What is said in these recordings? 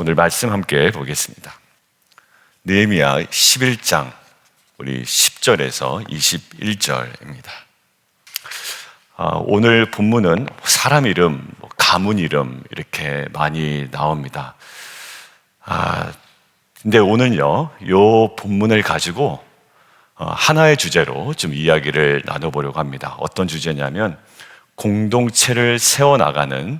오늘 말씀 함께 보겠습니다. 느헤미야 11장 우리 10절에서 21절입니다. 오늘 본문은 사람 이름, 가문 이름 이렇게 많이 나옵니다. 근데 오늘요, 요 본문을 가지고 하나의 주제로 좀 이야기를 나눠보려고 합니다. 어떤 주제냐면 공동체를 세워나가는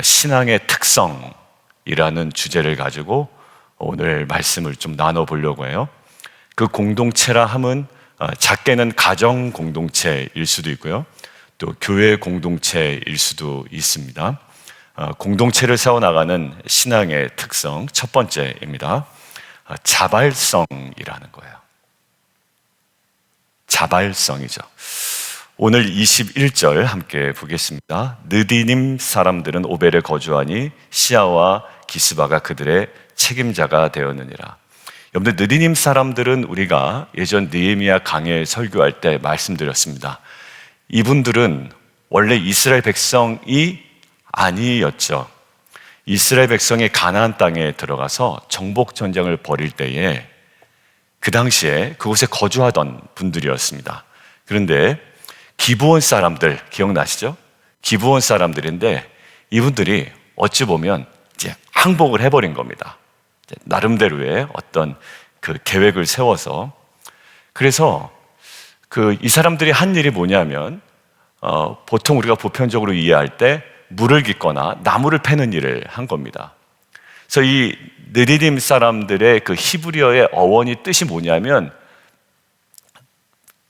신앙의 특성이라는 주제를 가지고 오늘 말씀을 좀 나눠보려고 해요. 그 공동체라 함은 작게는 가정 공동체일 수도 있고요, 또 교회 공동체일 수도 있습니다. 공동체를 세워나가는 신앙의 특성 첫 번째입니다. 자발성이라는 거예요. 자발성이죠. 오늘 21절 함께 보겠습니다. 느디님 사람들은 오벨에 거주하니 시아와 기스바가 그들의 책임자가 되었느니라. 여러분들, 느디님 사람들은 우리가 예전 느헤미야 강해 설교할 때 말씀드렸습니다. 이분들은 원래 이스라엘 백성이 아니었죠. 이스라엘 백성이 가나안 땅에 들어가서 정복 전쟁을 벌일 때에 그 당시에 그곳에 거주하던 분들이었습니다. 그런데 기브온 사람들 기억나시죠? 기브온 사람들인데 이분들이 어찌 보면 이제 항복을 해버린 겁니다. 나름대로의 어떤 그 계획을 세워서. 그래서 이 사람들이 한 일이 뭐냐면 보통 우리가 보편적으로 이해할 때 물을 깃거나 나무를 패는 일을 한 겁니다. 그래서 이 느디님 사람들의 그 히브리어의 어원이 뜻이 뭐냐면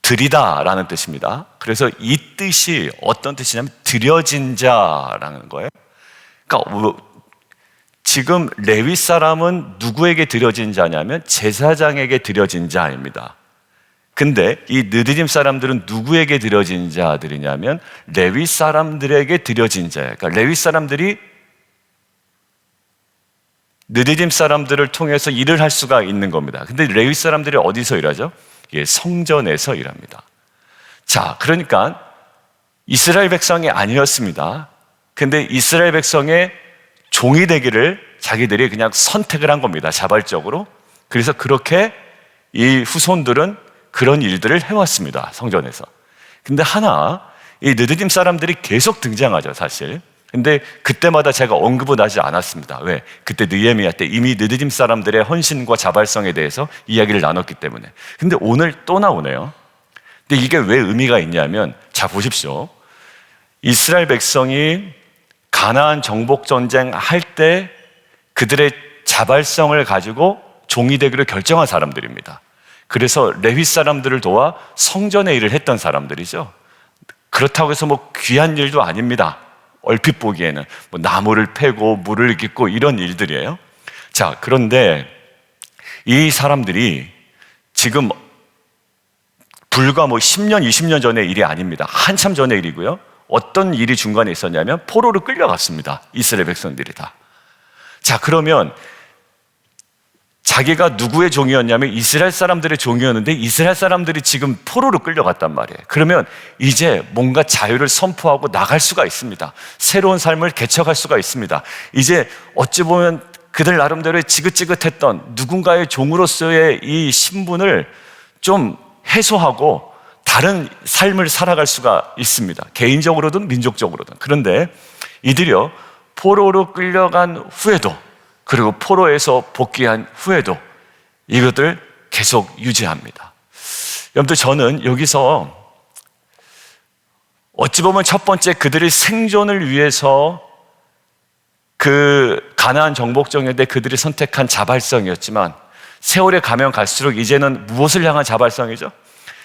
드리다라는 뜻입니다. 그래서 이 뜻이 어떤 뜻이냐면 드려진 자라는 거예요. 그러니까 지금 레위 사람은 누구에게 드려진 자냐면 제사장에게 드려진 자입니다. 근데 이 느디님 사람들은 누구에게 드려진 자들이냐면 레위 사람들에게 드려진 자예요. 그러니까 레위 사람들이 느디님 사람들을 통해서 일을 할 수가 있는 겁니다. 근데 레위 사람들이 어디서 일하죠? 성전에서 일합니다. 자, 그러니까 이스라엘 백성이 아니었습니다. 근데 이스라엘 백성의 종이 되기를 자기들이 그냥 선택을 한 겁니다. 자발적으로. 그래서 그렇게 이 후손들은 그런 일들을 해왔습니다. 성전에서. 근데 이 느디님 사람들이 계속 등장하죠, 사실. 근데 그때마다 제가 언급은 하지 않았습니다. 왜? 그때 느헤미야 때 이미 느디님 사람들의 헌신과 자발성에 대해서 이야기를 나눴기 때문에. 근데 오늘 또 나오네요. 근데 이게 왜 의미가 있냐면, 자, 보십시오. 이스라엘 백성이 가나안 정복 전쟁 할 때 그들의 자발성을 가지고 종이 되기로 결정한 사람들입니다. 그래서 레위 사람들을 도와 성전의 일을 했던 사람들이죠. 그렇다고 해서 귀한 일도 아닙니다. 얼핏 보기에는 나무를 패고 물을 깃고 이런 일들이에요. 자, 그런데 이 사람들이 지금 불과 10년, 20년 전의 일이 아닙니다. 한참 전의 일이고요. 어떤 일이 중간에 있었냐면 포로로 끌려갔습니다. 이스라엘 백성들이 다. 자, 그러면 자기가 누구의 종이었냐면 이스라엘 사람들의 종이었는데 이스라엘 사람들이 지금 포로로 끌려갔단 말이에요. 그러면 이제 뭔가 자유를 선포하고 나갈 수가 있습니다. 새로운 삶을 개척할 수가 있습니다. 이제 어찌 보면 그들 나름대로의 지긋지긋했던 누군가의 종으로서의 이 신분을 좀 해소하고 다른 삶을 살아갈 수가 있습니다. 개인적으로든 민족적으로든. 그런데 이들이요, 포로로 끌려간 후에도, 그리고 포로에서 복귀한 후에도 이것들 계속 유지합니다. 여러분들, 저는 여기서 어찌 보면 첫 번째 그들의 생존을 위해서 그 가나안 정복전에 대해 그들이 선택한 자발성이었지만 세월에 가면 갈수록 이제는 무엇을 향한 자발성이죠?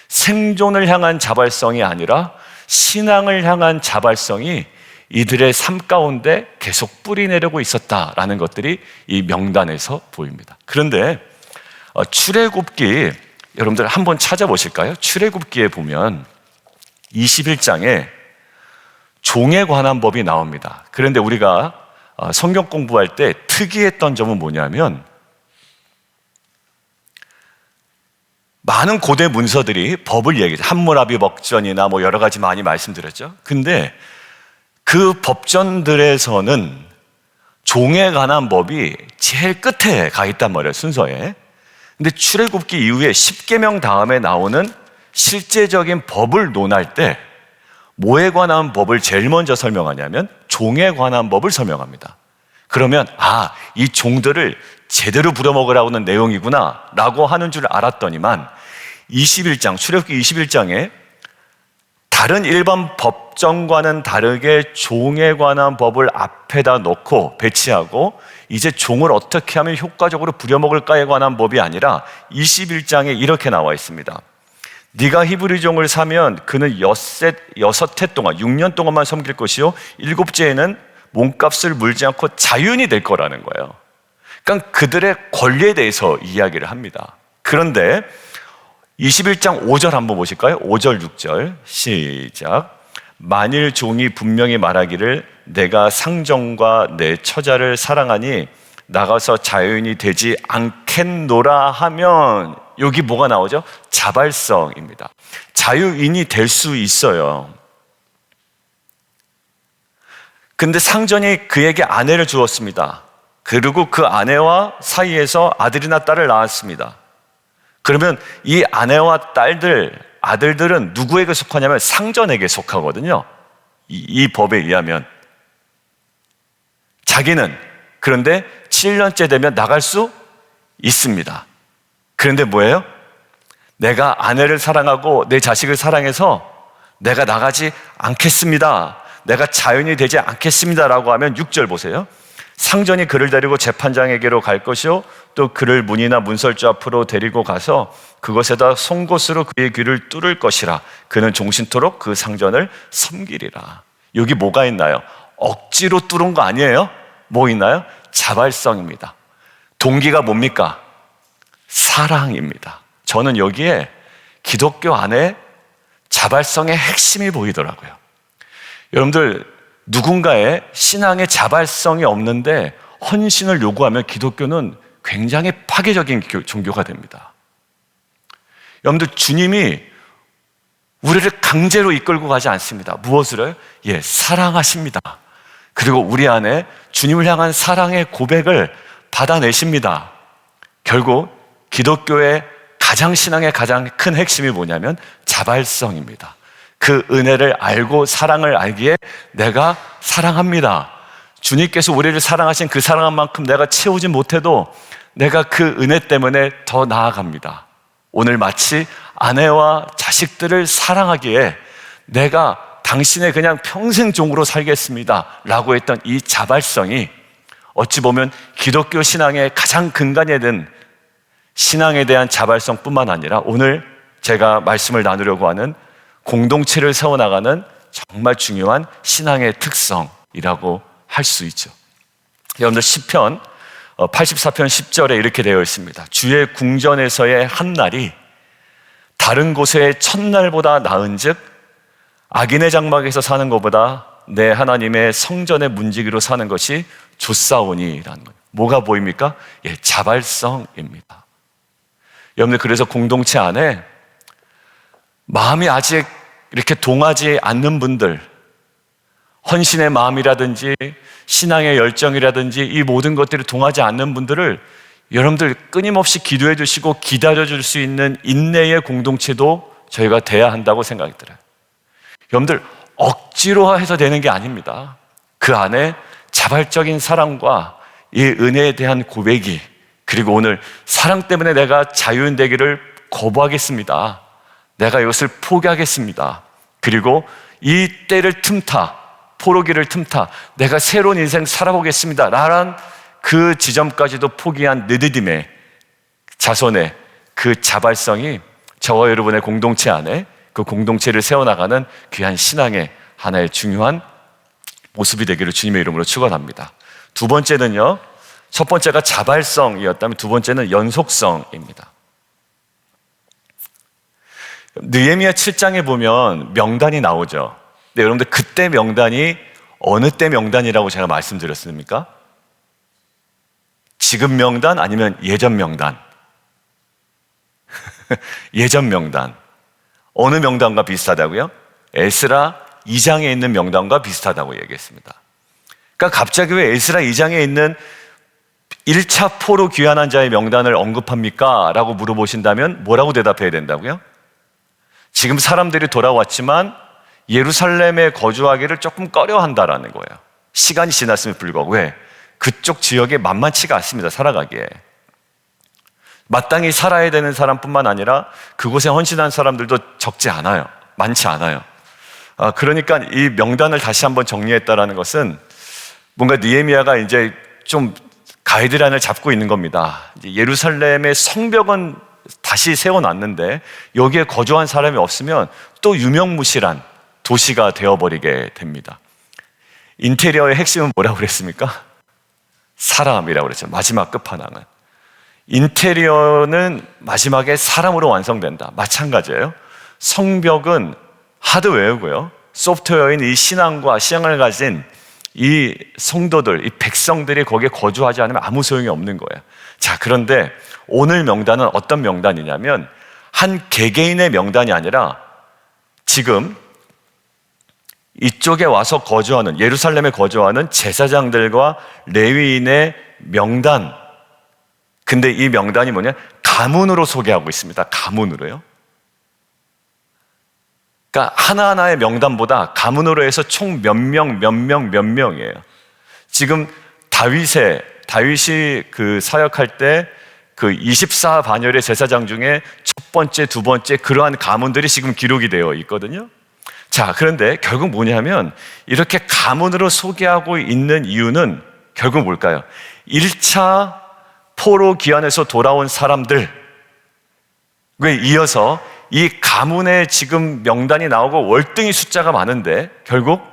생존을 향한 자발성이 아니라 신앙을 향한 자발성이 이들의 삶 가운데 계속 뿌리내리고 있었다라는 것들이 이 명단에서 보입니다. 그런데 출애굽기, 여러분들 한번 찾아보실까요? 출애굽기에 보면 21장에 종에 관한 법이 나옵니다. 그런데 우리가 성경 공부할 때 특이했던 점은 뭐냐면 많은 고대 문서들이 법을 얘기해요. 함무라비 법전이나 여러 가지 많이 말씀드렸죠. 근데 그 법전들에서는 종에 관한 법이 제일 끝에 가 있단 말이에요, 순서에. 근데 출애굽기 이후에 10계명 다음에 나오는 실제적인 법을 논할 때 뭐에 관한 법을 제일 먼저 설명하냐면 종에 관한 법을 설명합니다. 그러면 이 종들을 제대로 부려먹으라고는 내용이구나 라고 하는 줄 알았더니만 21장, 출애굽기 21장에 다른 일반 법정과는 다르게 종에 관한 법을 앞에다 놓고 배치하고 이제 종을 어떻게 하면 효과적으로 부려먹을까에 관한 법이 아니라 21장에 이렇게 나와 있습니다. 네가 히브리 종을 사면 그는 6해 동안 6년 동안만 섬길 것이요 7째에는 몸값을 물지 않고 자유인이 될 거라는 거예요. 그러니까 그들의 권리에 대해서 이야기를 합니다. 그런데 21장 5절 한번 보실까요? 5절 6절 시작. 만일 종이 분명히 말하기를 내가 상정과 내 처자를 사랑하니 나가서 자유인이 되지 않겠노라 하면 여기 뭐가 나오죠? 자발성입니다. 자유인이 될 수 있어요. 근데 상전이 그에게 아내를 주었습니다. 그리고 그 아내와 사이에서 아들이나 딸을 낳았습니다. 그러면 이 아내와 아들들은 누구에게 속하냐면 상전에게 속하거든요. 이 법에 의하면. 자기는 그런데 7년째 되면 나갈 수 있습니다. 그런데 뭐예요? 내가 아내를 사랑하고 내 자식을 사랑해서 내가 나가지 않겠습니다. 내가 자유인이 되지 않겠습니다 라고 하면 6절 보세요. 상전이 그를 데리고 재판장에게로 갈 것이요 또 그를 문이나 문설주 앞으로 데리고 가서 그것에다 송곳으로 그의 귀를 뚫을 것이라. 그는 종신토록 그 상전을 섬기리라. 여기 뭐가 있나요? 억지로 뚫은 거 아니에요? 뭐 있나요? 자발성입니다. 동기가 뭡니까? 사랑입니다. 저는 여기에 기독교 안에 자발성의 핵심이 보이더라고요. 여러분들, 누군가의 신앙의 자발성이 없는데 헌신을 요구하면 기독교는 굉장히 파괴적인 종교가 됩니다. 여러분들, 주님이 우리를 강제로 이끌고 가지 않습니다. 무엇을? 사랑하십니다. 그리고 우리 안에 주님을 향한 사랑의 고백을 받아내십니다. 결국 기독교의 신앙의 가장 큰 핵심이 뭐냐면 자발성입니다. 그 은혜를 알고 사랑을 알기에 내가 사랑합니다. 주님께서 우리를 사랑하신 그 사랑한 만큼 내가 채우지 못해도 내가 그 은혜 때문에 더 나아갑니다. 오늘 마치 아내와 자식들을 사랑하기에 내가 당신의 그냥 평생 종으로 살겠습니다 라고 했던 이 자발성이 어찌 보면 기독교 신앙의 가장 근간에 든 신앙에 대한 자발성뿐만 아니라 오늘 제가 말씀을 나누려고 하는 공동체를 세워나가는 정말 중요한 신앙의 특성이라고 할 수 있죠. 여러분들, 시편 84편 10절에 이렇게 되어 있습니다. 주의 궁전에서의 한 날이 다른 곳의 첫날보다 나은즉 악인의 장막에서 사는 것보다 내 하나님의 성전의 문지기로 사는 것이 좋사오니라는 거예요. 뭐가 보입니까? 자발성입니다. 여러분들, 그래서 공동체 안에 마음이 아직 이렇게 동하지 않는 분들, 헌신의 마음이라든지 신앙의 열정이라든지 이 모든 것들이 동하지 않는 분들을 여러분들 끊임없이 기도해 주시고 기다려 줄 수 있는 인내의 공동체도 저희가 돼야 한다고 생각이 들어요. 여러분들, 억지로 해서 되는 게 아닙니다. 그 안에 자발적인 사랑과 이 은혜에 대한 고백이, 그리고 오늘 사랑 때문에 내가 자유인 되기를 거부하겠습니다. 내가 이것을 포기하겠습니다. 그리고 이 때를 틈타, 포로기를 틈타 내가 새로운 인생 살아보겠습니다 라는 그 지점까지도 포기한 느디딤의 자손의 그 자발성이 저와 여러분의 공동체 안에 그 공동체를 세워나가는 귀한 신앙의 하나의 중요한 모습이 되기를 주님의 이름으로 축원합니다. 두 번째는요, 첫 번째가 자발성이었다면 두 번째는 연속성입니다. 느헤미야 7장에 보면 명단이 나오죠. 근데 여러분들, 그때 명단이 어느 때 명단이라고 제가 말씀드렸습니까? 지금 명단 아니면 예전 명단? 예전 명단. 어느 명단과 비슷하다고요? 에스라 2장에 있는 명단과 비슷하다고 얘기했습니다. 그러니까 갑자기 왜 에스라 2장에 있는 1차 포로 귀환한 자의 명단을 언급합니까? 라고 물어보신다면 뭐라고 대답해야 된다고요? 지금 사람들이 돌아왔지만 예루살렘에 거주하기를 조금 꺼려한다라는 거예요. 시간이 지났음에 불구하고. 왜? 그쪽 지역에 만만치가 않습니다, 살아가기에. 마땅히 살아야 되는 사람뿐만 아니라 그곳에 헌신한 사람들도 적지 않아요. 많지 않아요. 그러니까 이 명단을 다시 한번 정리했다라는 것은 뭔가 느헤미야가 이제 좀 가이드라인을 잡고 있는 겁니다. 이제 예루살렘의 성벽은 다시 세워놨는데 여기에 거주한 사람이 없으면 또 유명무실한 도시가 되어버리게 됩니다. 인테리어의 핵심은 뭐라고 그랬습니까? 사람이라고 그랬죠. 마지막 끝판왕은. 인테리어는 마지막에 사람으로 완성된다. 마찬가지예요. 성벽은 하드웨어고요. 소프트웨어인 이 신앙과 신앙을 가진 이 성도들, 이 백성들이 거기에 거주하지 않으면 아무 소용이 없는 거예요. 자, 그런데 오늘 명단은 어떤 명단이냐면 한 개개인의 명단이 아니라 지금 이쪽에 와서 거주하는, 예루살렘에 거주하는 제사장들과 레위인의 명단. 근데 이 명단이 뭐냐? 가문으로 소개하고 있습니다. 가문으로요. 그러니까 하나하나의 명단보다 가문으로 해서 총 몇 명이에요. 지금 다윗이 그 사역할 때 그 24반열의 제사장 중에 첫 번째, 두 번째 그러한 가문들이 지금 기록이 되어 있거든요. 자, 그런데 결국 뭐냐면 이렇게 가문으로 소개하고 있는 이유는 결국 뭘까요? 1차 포로 귀환에서 돌아온 사람들, 왜 이어서 이 가문의 지금 명단이 나오고 월등히 숫자가 많은데 결국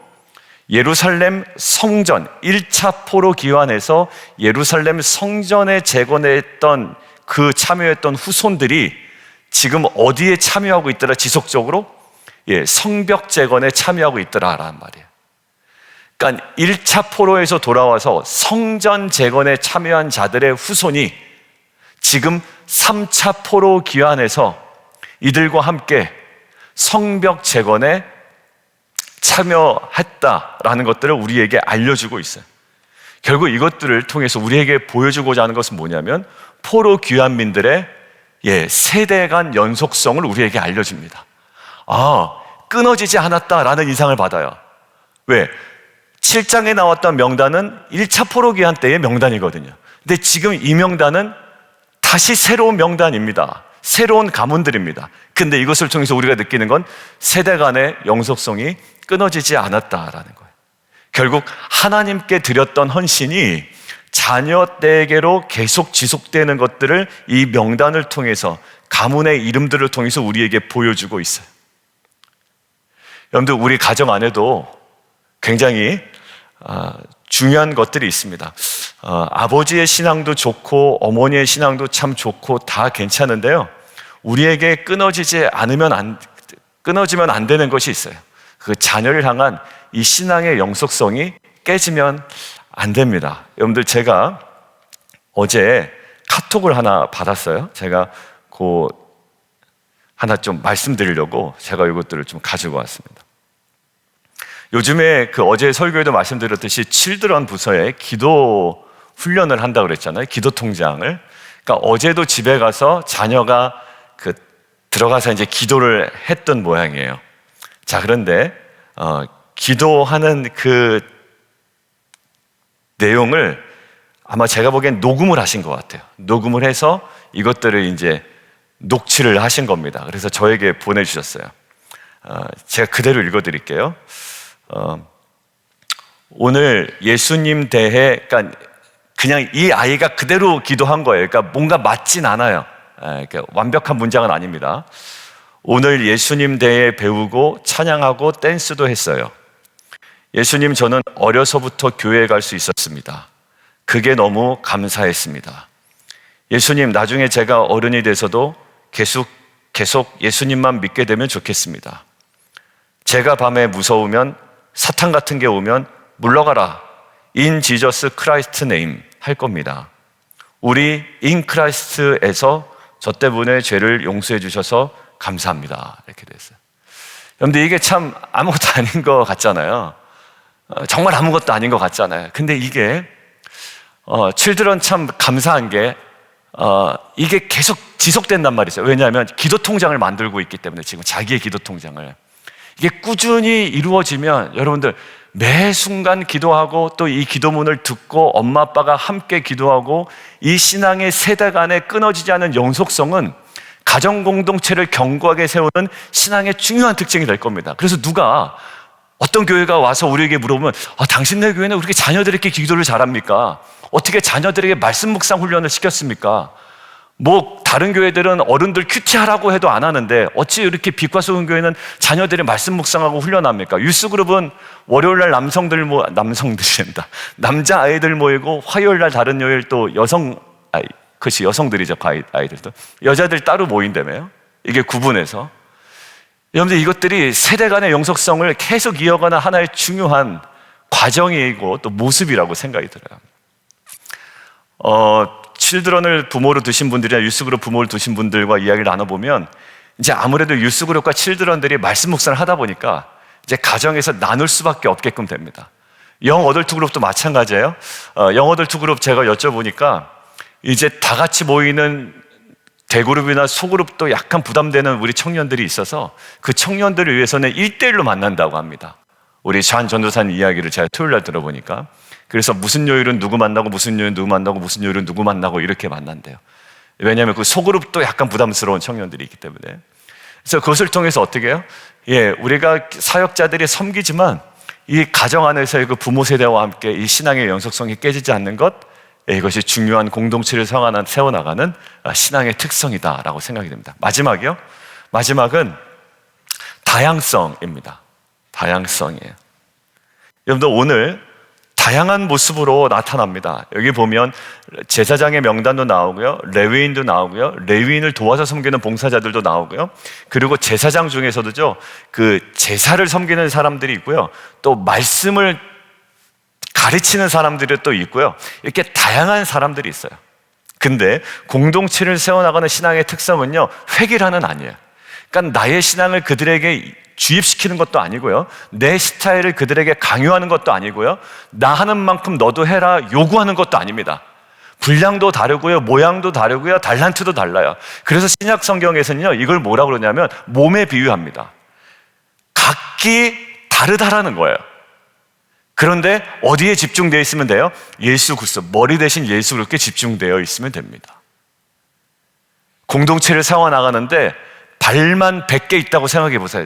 예루살렘 성전 1차 포로 귀환에서 예루살렘 성전에 재건했던 그 참여했던 후손들이 지금 어디에 참여하고 있더라? 지속적으로 성벽 재건에 참여하고 있더라라는 말이에요. 그러니까 1차 포로에서 돌아와서 성전 재건에 참여한 자들의 후손이 지금 3차 포로 귀환에서 이들과 함께 성벽 재건에 참여했다라는 것들을 우리에게 알려주고 있어요. 결국 이것들을 통해서 우리에게 보여주고자 하는 것은 뭐냐면 포로 귀환민들의 세대 간 연속성을 우리에게 알려줍니다. 끊어지지 않았다라는 인상을 받아요. 왜? 7장에 나왔던 명단은 1차 포로 귀환 때의 명단이거든요. 근데 지금 이 명단은 다시 새로운 명단입니다. 새로운 가문들입니다. 근데 이것을 통해서 우리가 느끼는 건 세대 간의 영속성이 끊어지지 않았다라는 거예요. 결국 하나님께 드렸던 헌신이 자녀 때에게로 계속 지속되는 것들을 이 명단을 통해서, 가문의 이름들을 통해서 우리에게 보여주고 있어요. 여러분들, 우리 가정 안에도 굉장히 중요한 것들이 있습니다. 아버지의 신앙도 좋고 어머니의 신앙도 참 좋고 다 괜찮은데요, 우리에게 끊어지면 안 되는 것이 있어요. 그 자녀를 향한 이 신앙의 영속성이 깨지면 안 됩니다. 여러분들, 제가 어제 카톡을 하나 받았어요. 제가 하나 좀 말씀드리려고 제가 이것들을 좀 가지고 왔습니다. 요즘에 어제 설교에도 말씀드렸듯이 칠드런 부서에 기도 훈련을 한다고 그랬잖아요. 기도 통장을. 그러니까 어제도 집에 가서 자녀가 들어가서 이제 기도를 했던 모양이에요. 자, 그런데 기도하는 그 내용을 아마 제가 보기엔 녹음을 하신 것 같아요. 녹음을 해서 이것들을 이제 녹취를 하신 겁니다. 그래서 저에게 보내주셨어요. 제가 그대로 읽어드릴게요. 오늘 예수님 대해, 그러니까 그냥 이 아이가 그대로 기도한 거예요. 그러니까 뭔가 맞진 않아요. 그러니까 완벽한 문장은 아닙니다. 오늘 예수님 대해 배우고 찬양하고 댄스도 했어요. 예수님, 저는 어려서부터 교회에 갈 수 있었습니다. 그게 너무 감사했습니다. 예수님, 나중에 제가 어른이 돼서도 계속 예수님만 믿게 되면 좋겠습니다. 제가 밤에 무서우면, 사탄 같은 게 오면 물러가라, In Jesus Christ name 할 겁니다. 우리 In Christ에서 저 때문에 죄를 용서해 주셔서 감사합니다. 이렇게 됐어요. 여러분들, 이게 참 아무것도 아닌 것 같잖아요. 정말 아무것도 아닌 것 같잖아요. 근데 이게 칠드런 참 감사한 게 이게 계속 지속된단 말이죠. 왜냐하면 기도 통장을 만들고 있기 때문에, 지금 자기의 기도 통장을, 이게 꾸준히 이루어지면 여러분들 매 순간 기도하고 또 이 기도문을 듣고 엄마 아빠가 함께 기도하고 이 신앙의 세대 간에 끊어지지 않은 영속성은 가정 공동체를 견고하게 세우는 신앙의 중요한 특징이 될 겁니다. 그래서 누가 어떤 교회가 와서 우리에게 물어보면 당신네 교회는 우리 자녀들에게 기도를 잘합니까? 어떻게 자녀들에게 말씀 묵상 훈련을 시켰습니까? 뭐 다른 교회들은 어른들 큐티하라고 해도 안 하는데 어찌 이렇게 빛과 소금 교회는 자녀들이 말씀 묵상하고 훈련합니까? 유스그룹은 월요일날 남성들이란다. 남자 아이들 모이고 화요일날 다른 요일 또 그것이 여성들이죠. 아이들도 여자들 따로 모인다며요. 이게 구분해서. 여러분들 이것들이 세대 간의 영속성을 계속 이어가는 하나의 중요한 과정이고 또 모습이라고 생각이 들어요. 칠드런을 부모로 두신 분들이나 유스그룹 부모를 두신 분들과 이야기를 나눠보면 이제 아무래도 유스그룹과 칠드런들이 말씀 묵상을 하다 보니까 이제 가정에서 나눌 수밖에 없게끔 됩니다. 영 어덜트 그룹도 마찬가지예요. 영 어덜트 그룹 제가 여쭤보니까 이제 다 같이 모이는 대그룹이나 소그룹도 약간 부담되는 우리 청년들이 있어서 그 청년들을 위해서는 1대1로 만난다고 합니다. 우리 잔 전도사님 이야기를 제가 토요일날 들어보니까, 그래서 무슨 요일은 누구 만나고 무슨 요일은 누구 만나고 무슨 요일은 누구 만나고 이렇게 만난대요. 왜냐하면 그 소그룹도 약간 부담스러운 청년들이 있기 때문에. 그래서 그것을 통해서 어떻게 해요? 우리가 사역자들이 섬기지만 이 가정 안에서의 그 부모 세대와 함께 이 신앙의 영속성이 깨지지 않는 것, 이것이 중요한 공동체를 세워나가는 신앙의 특성이다라고 생각이 됩니다. 마지막이요. 마지막은 다양성입니다. 다양성이에요. 여러분들 오늘 다양한 모습으로 나타납니다. 여기 보면 제사장의 명단도 나오고요, 레위인도 나오고요, 레위인을 도와서 섬기는 봉사자들도 나오고요, 그리고 제사장 중에서도죠, 그 제사를 섬기는 사람들이 있고요, 또 말씀을 가르치는 사람들이 또 있고요. 이렇게 다양한 사람들이 있어요. 근데 공동체를 세워나가는 신앙의 특성은요, 획일화는 아니에요. 그러니까 나의 신앙을 그들에게 주입시키는 것도 아니고요, 내 스타일을 그들에게 강요하는 것도 아니고요, 나 하는 만큼 너도 해라 요구하는 것도 아닙니다. 분량도 다르고요, 모양도 다르고요, 달란트도 달라요. 그래서 신약 성경에서는요, 이걸 뭐라고 그러냐면 몸에 비유합니다. 각기 다르다라는 거예요. 그런데 어디에 집중되어 있으면 돼요? 예수 그리스도, 머리 대신 예수 그리스도에 집중되어 있으면 됩니다. 공동체를 세워나가는데 발만 100개 있다고 생각해 보세요.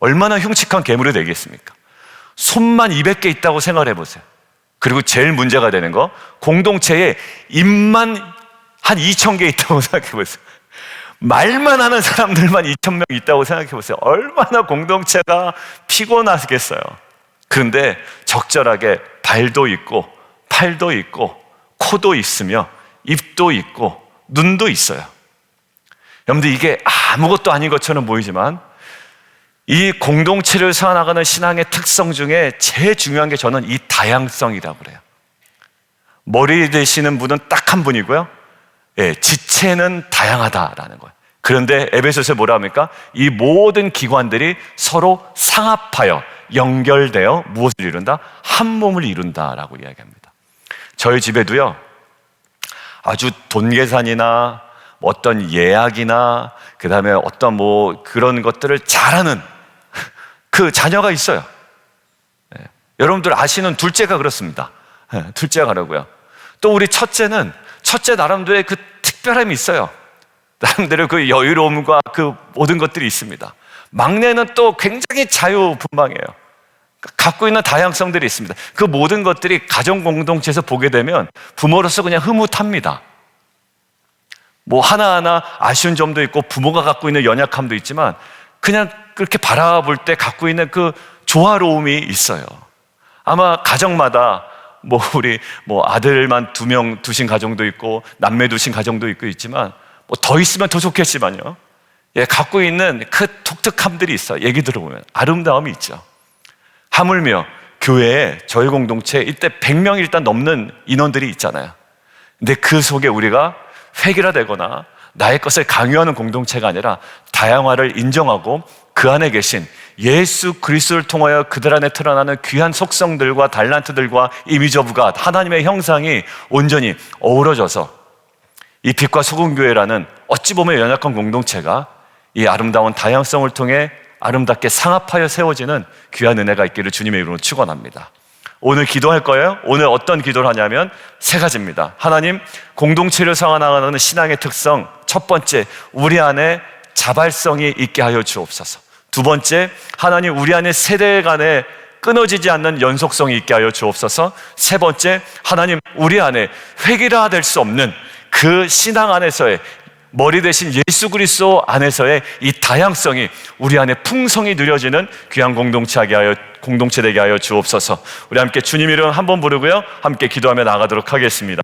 얼마나 흉측한 괴물이 되겠습니까? 손만 200개 있다고 생각해 보세요. 그리고 제일 문제가 되는 거, 공동체에 입만 한 2,000개 있다고 생각해 보세요. 말만 하는 사람들만 2,000명 있다고 생각해 보세요. 얼마나 공동체가 피곤하겠어요. 그런데 적절하게 발도 있고 팔도 있고 코도 있으며 입도 있고 눈도 있어요. 여러분들 이게 아무것도 아닌 것처럼 보이지만 이 공동체를 세워나가는 신앙의 특성 중에 제일 중요한 게 저는 이 다양성이라고 그래요. 머리 되시는 분은 딱 한 분이고요, 지체는 다양하다라는 거예요. 그런데 에베소서에 뭐라 합니까? 이 모든 기관들이 서로 상합하여 연결되어 무엇을 이룬다? 한 몸을 이룬다라고 이야기합니다. 저희 집에도요, 아주 돈 계산이나 어떤 예약이나 그 다음에 어떤 그런 것들을 잘하는 그 자녀가 있어요. 여러분들 아시는 둘째가 그렇습니다. 둘째가 그러고요. 또 우리 첫째 나름대로의 그 특별함이 있어요. 나름대로 그 여유로움과 그 모든 것들이 있습니다. 막내는 또 굉장히 자유분방해요. 갖고 있는 다양성들이 있습니다. 그 모든 것들이 가정 공동체에서 보게 되면 부모로서 그냥 흐뭇합니다. 하나하나 아쉬운 점도 있고 부모가 갖고 있는 연약함도 있지만 그냥 그렇게 바라볼 때 갖고 있는 그 조화로움이 있어요. 아마 가정마다 우리 아들만 2명 두신 가정도 있고 남매 두신 가정도 있지만 더 있으면 더 좋겠지만요, 갖고 있는 그 독특함들이 있어요. 얘기 들어보면 아름다움이 있죠. 하물며 교회에 저희 공동체 이때 100명이 일단 넘는 인원들이 있잖아요. 근데 그 속에 우리가 획일화되거나 나의 것을 강요하는 공동체가 아니라 다양화를 인정하고 그 안에 계신 예수 그리스도를 통하여 그들 안에 드러나는 귀한 속성들과 달란트들과 이미지 오브 갓, 하나님의 형상이 온전히 어우러져서 이 빛과 소금 교회라는 어찌 보면 연약한 공동체가 이 아름다운 다양성을 통해 아름답게 상합하여 세워지는 귀한 은혜가 있기를 주님의 이름으로 축원합니다. 오늘 기도할 거예요. 오늘 어떤 기도를 하냐면 세 가지입니다. 하나님, 공동체를 세워나가는 신앙의 특성, 첫 번째, 우리 안에 자발성이 있게 하여 주옵소서. 두 번째, 하나님, 우리 안에 세대 간에 끊어지지 않는 연속성이 있게 하여 주옵소서. 세 번째, 하나님, 우리 안에 획일화될 수 없는 그 신앙 안에서의 머리 대신 예수 그리스도 안에서의 이 다양성이 우리 안에 풍성히 누려지는 귀한 공동체 되게 하여 주옵소서. 우리 함께 주님 이름 한번 부르고요, 함께 기도하며 나가도록 하겠습니다.